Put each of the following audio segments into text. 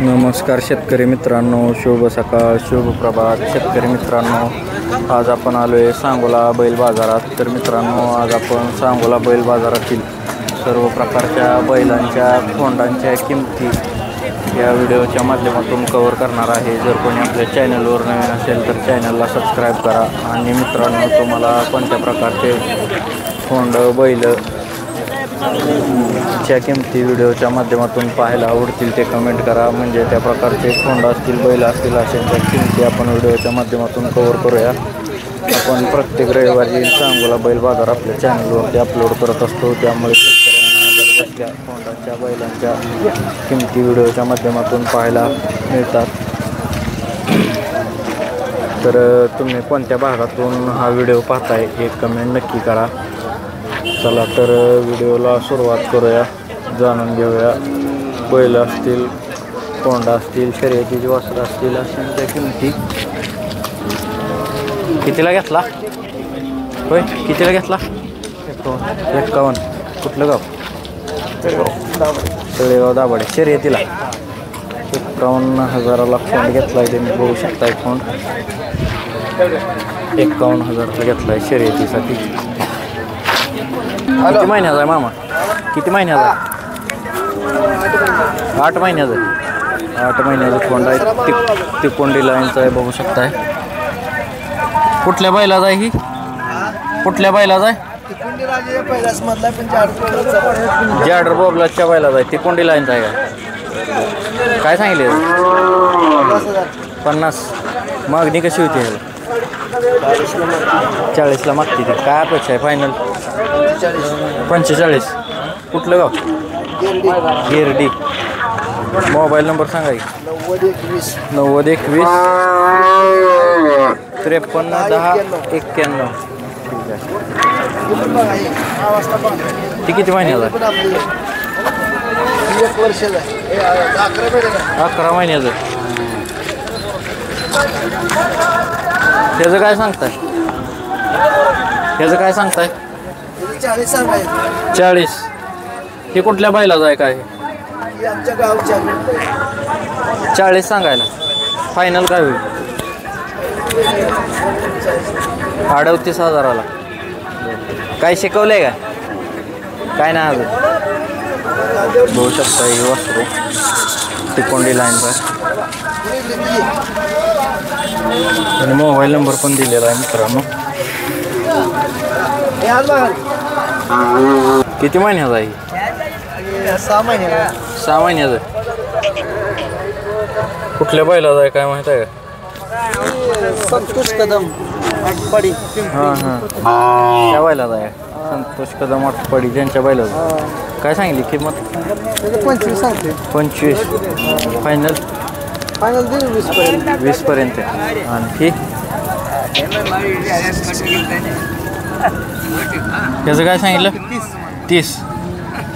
नमस्कार शेतकरी मित्रांनो, शुभ सकाळ, शुभ प्रभात शेतकरी मित्रांनो. आज आपण आलो आहे सांगोला बैल बाजारात. तर मित्रांनो, आज आपण सांगोला बैल बाजारातील सर्व प्रकारच्या बैलांच्या खोंडांच्या किमती या व्हिडिओच्या माध्यमातून कव्हर करणार आहे. जर कोणी आपल्या चॅनलवर नवीन असेल तर चॅनलला सबस्क्राईब करा. आणि मित्रांनो, तुम्हाला कोणत्या प्रकारचे खोंड बैल च्या किमती व्हिडिओच्या माध्यमातून पाहायला आवडतील ते कमेंट करा. म्हणजे त्या प्रकारचे खोंड असतील, बैल असतील अशांच्या किमती आपण व्हिडिओच्या माध्यमातून कव्हर करूया. आपण प्रत्येक रविवारी सांगोला बैल बाजार आपल्या चॅनलवरती अपलोड करत असतो. त्यामुळे शेतकऱ्यांना खोंडांच्या बैलांच्या किमती व्हिडिओच्या माध्यमातून पाहायला मिळतात. तर तुम्ही कोणत्या भागातून हा व्हिडिओ पाहताय हे कमेंट नक्की करा. चला तर व्हिडिओला सुरुवात करूया. जाणून घेऊया बैल असतील, खोंड असतील, शर्यतीची वस्त्र असतील अशांच्या किमती. कितीला घेतला होय? कितीला घेतला? 51. कुठलं गाव? तळेगाव दाभाडे. शर्यतीला 51,000ला खोंड घेतला आहे. तुम्ही बघू शकताय खोंड 51,000ला घेतला आहे शर्यतीसाठी. किती महिन्याचा आहे मामा? किती महिन्याचा आहे? 8 महिन्याचं आहे. 8 महिन्याचं खोंड आहे. तिकोंडी लाईनचं आहे, बघू शकताय. कुठल्या बैलाचा आहे ही? कुठल्या बैलाचा आहे? जाडर बोबलाच्या बैलाचा आहे. तिकोंडी लाईनचा आहे का? काय सांगितले? 50. मागणी कशी होती ह्याला? 40ला मागते ती. काय अपेक्षा आहे फायनल? 45. कुठलं गाव? गिरडी. मोबाईल नंबर सांगा की. 90 21 53 10 91. ठीक आहे. ती किती महिन्याचा आहे? 11 महिन्याचं. त्याचं काय सांगताय? त्याचं काय सांगताय? 40. हे कुठल्या बैलाचं आहे काय? 40 सांगायला. फायनल काय होईल? 38,000ला. काय शिकवलंय का? काय नाही अजून. बघू शकता ही वस्त्र तिकोंडी लाईनचा आणि मोबाईल नंबर पण दिलेला आहे मित्रांनो. किती महिन्याचा आहे? 6 महिने. 6 महिन्याचं. कुठल्या बैलाचा आहे काय माहित आहे का? संतोष कदम आटपाडी. हां त्या बैलाचा आहे. संतोष कदम आटपाडी त्यांच्या बैलाचा. काय सांगितली किंमत? 25 सांगते. 25. फायनल? फायनल 20 पर्यंत. आणखी त्याचं काय सांगितलं? 30.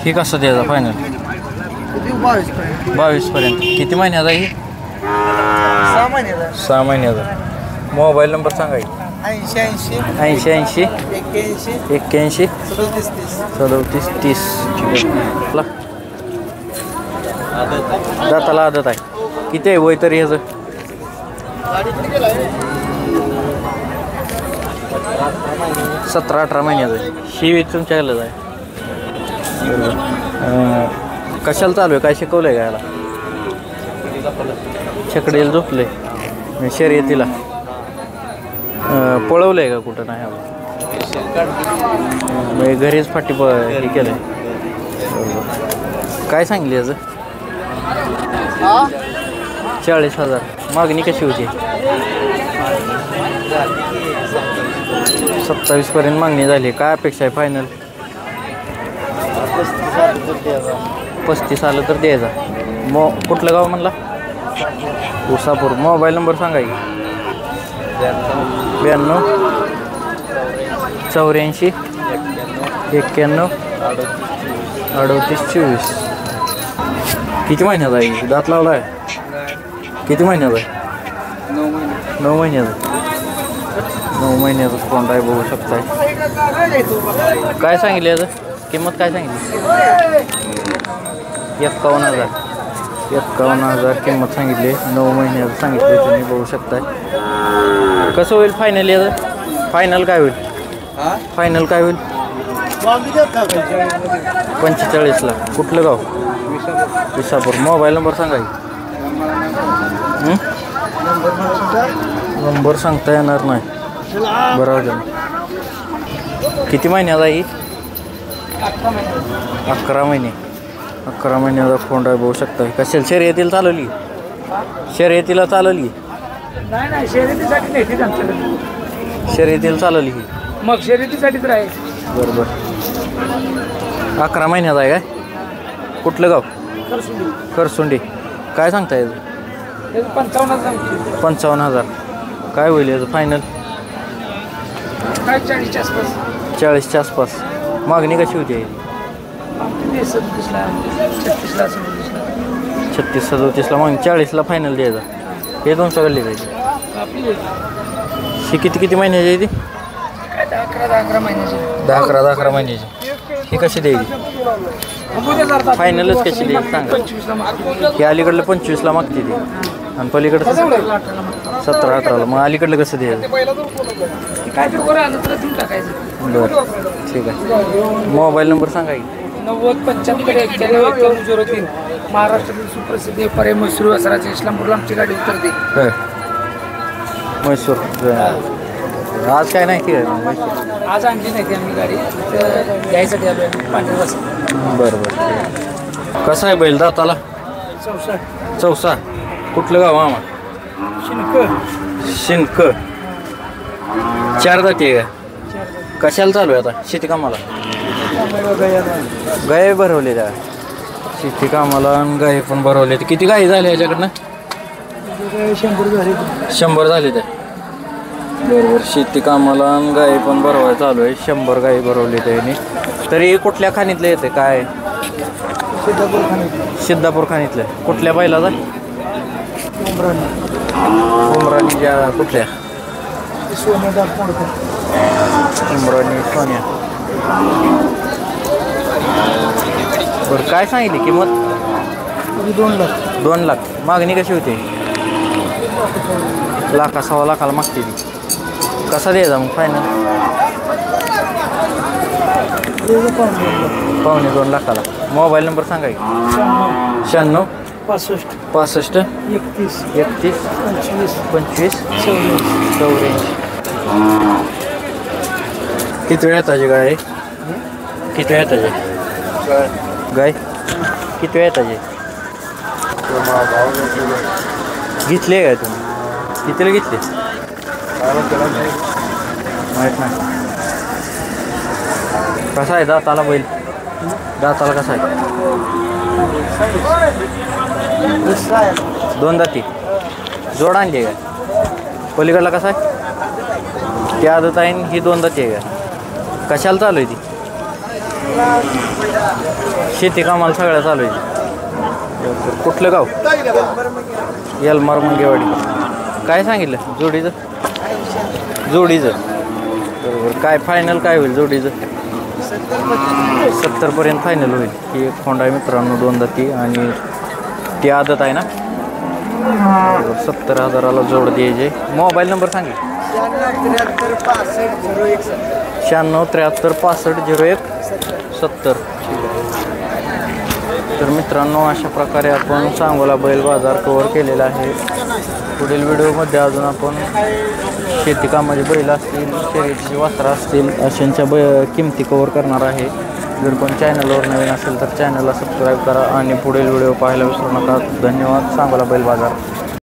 ही कसं द्यायचा फायनल? 22 पर्यंत. किती महिन्याचा ही? 6 महिन्याचा. मोबाईल नंबर सांगा. 80 80 81 37 30. दाताला आदत आहे. किती आहे वय तरी ह्याचं? 17-18 महिन्याचं. ही तुमच्याकडलं आहे. कशाला चालू आहे? काय शिकवलं आहे का याला? छकडीला झोपलं आहे. शर्यतीला पळवलं आहे का कुठं? नाही म्हणजे घरीच फाटी हे केलं आहे. काय सांगली याचं? 40,000. मागणी कशी होती? 27 पर्यंत मागणी झाली. काय अपेक्षा आहे फायनल? 35 आलं तर द्यायचा. कुठलं गाव म्हणला? उसापूर. मोबाईल नंबर सांगा की. 92 84 91 38 24. किती महिन्याचा आहे? दात लावला आहे? किती महिन्याचा आहे? 9 महिन्याचा. 9 महिन्याचा कोंडा आहे, बघू शकताय. काय सांगितलं याचं? किंमत काय सांगितली? 51,000. 51,000 किंमत सांगितली. 9 महिन्याचं सांगितले तुम्ही बघू शकताय. कसं होईल फायनल याचं? फायनल काय होईल? फायनल काय होईल? 45,000. कुठलं गाव? विसापूर. मोबाईल नंबर सांगा. नंबर सांगता येणार नाही. बरोबर. किती महिन्यात आहे? 11 महिने. 11 महिन्याचा फोंड आहे बघू शकता. कशाला शर्यतीला चालवली? शर्यतीला चालवली? नाही शर्यतीसाठी नाही. शर्यतीला चालवली ही मग शर्यतीसाठी तर आहे. बरोबर. 11 महिन्याचा आहे काय? कुठलं गाव? करसुंडी. काय सांगता याचं? 55,000. काय होईल याचं फायनल? 40च्या आसपास. मागणी कशी होती? 36-37ला मागणी. 40ला फायनल द्यायचा. हे 200 गल्ली जायची. ही किती महिन्याची आहे ती? 11 महिन्याची. 11 महिन्याची. ही कशी द्यायची? फायनलच कशी द्यायची सांगा. हे अलीकडलं 25ला मागते ती आणि पलीकडचं 17-18ला. मग अलीकडलं कसं द्यायचं? बरं ठीक आहे. मोबाईल नंबर सांगा की. 90-75-91-91-03. महाराष्ट्रातील सुप्रसिद्ध पर्याय म्हैसूर वसराचे इस्लामपूरला आमची गाडी उतरते. म्हैसूर. आज काय नाही केलं म्हैसूर? आज आणली नाही ती आम्ही गाडी घ्यायसाठी आलो. बरं. कसं आहे बैल दाताला? चौसा. कुठलं गाव मामा? शिनक. 4 दाती आहे का? कशाला चालू आहे आता? शेती कामाला? गाय भरवले त्या शेती कामाला आणि गाय पण भरवले. किती गायी झाल्या याच्याकडनं? 100 झाले त्या. शेती कामाला आणि गाय पण भरवाय चालू आहे. 100 गायी भरवली त्याने. तरी कुठल्या खाणीतलं येते काय? सिद्धापूर खाणीतलं. कुठल्या बैलाचा? उमराणीच्या. कुठल्या? उमराणी सोन्या. बरं काय सांगितली किंमत? 2 लाख. मागणी कशी होती? 1,00,000-1,15,000 मागते ती. कसा द्यायचा मग फायनल? 1,2 लाखाला. मोबाईल नंबर सांगा की. 96 65 31 25 84. किती वेळ येताची गाय? किती वेळ येताची गाय? किती वेळ येताची? घेतली काय तुम्ही? कितीला घेतली? माहीत नाही. कसा आहे दाताला बैल? दाताला कसा आहे? 2 दाती. जोड आणली आहे का? पलीकडला कसा आहे? ती आदत आहे ही 2 दाती आहे का? कशाला चालू आहे ती? शेती कामाला सगळ्या चालू आहे. कुठलं गाव? यलमार मंगेवाडी. काय सांगितलं जोडीचं? बरोबर. काय फायनल काय होईल जोडीचं? 70पर्यंत फायनल होईल. ही एक फोंड आहे मित्रांनो 2 दाती आणि ती आदत आहे ना. 70,000ला जोड द्यायचे. मोबाईल नंबर सांगितलं. 96-73-65-01-70. तर मित्रांनो अशा प्रकारे आपण सांगोला बैल बाजार कव्हर केलेला आहे. पुढील व्हिडिओमध्ये अजून आपण शेती कामाचे बैल असतील, शर्यतीची वासरं असतील अशांच्या किमती कव्हर करणार आहे. जर कोण चॅनलवर नवीन असेल तर चॅनलला सबस्क्राईब करा आणि पुढील व्हिडिओ पाहायला विसरू नका. धन्यवाद. सांगोला बैल बाजार.